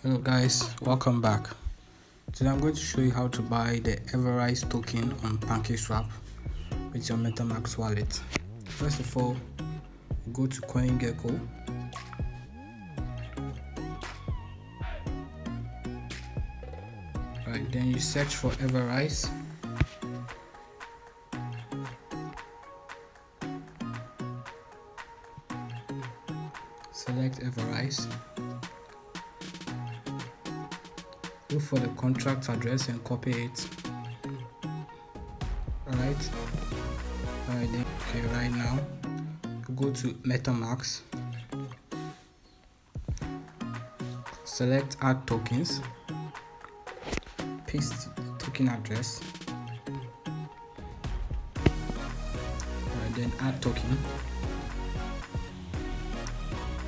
Hello guys, welcome back. Today I'm going to show you how to buy the Everrise token on PancakeSwap with your MetaMask wallet. First of all, go to CoinGecko. Right, then you search for Everrise. Select Everrise. Look for the contract address and copy it. Alright, then okay, right now go to MetaMask. Select add tokens. Paste the token address. Alright, then add token.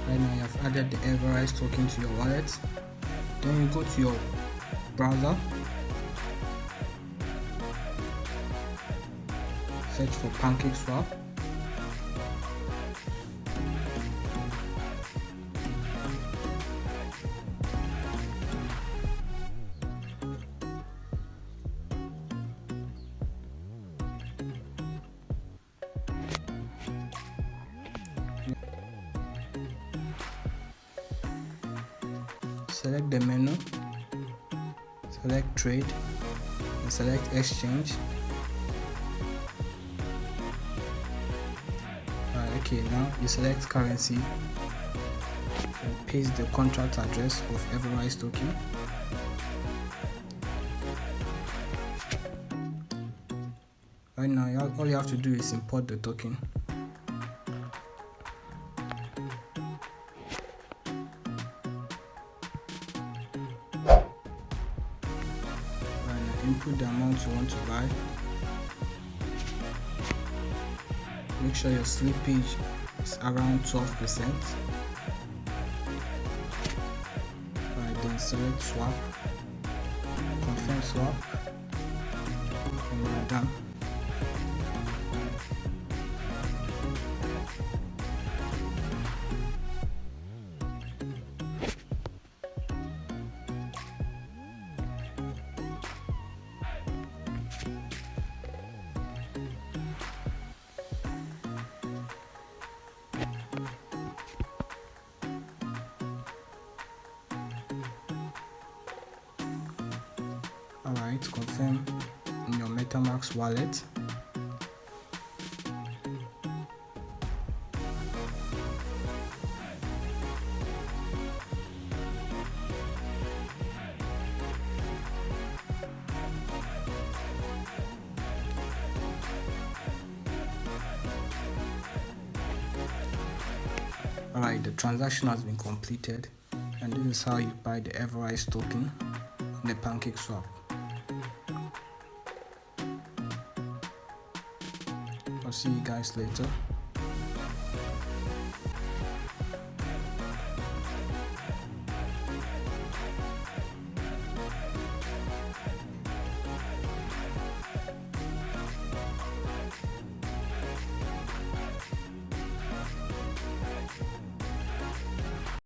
Right now you have added the Everrise token to your wallet. Then you go to your browser, search for PancakeSwap. Select the menu, select trade, and select exchange. Okay, now you select currency and paste the contract address of Everrise token. Right now, all you have to do is import the token. Input the amount you want to buy. Make sure your slippage is around 12%. Alright, then select swap, confirm swap, and we're done. Alright, confirm in your MetaMask wallet. Alright, the transaction has been completed, and this is how you buy the Everrise token on the PancakeSwap. I'll see you guys later.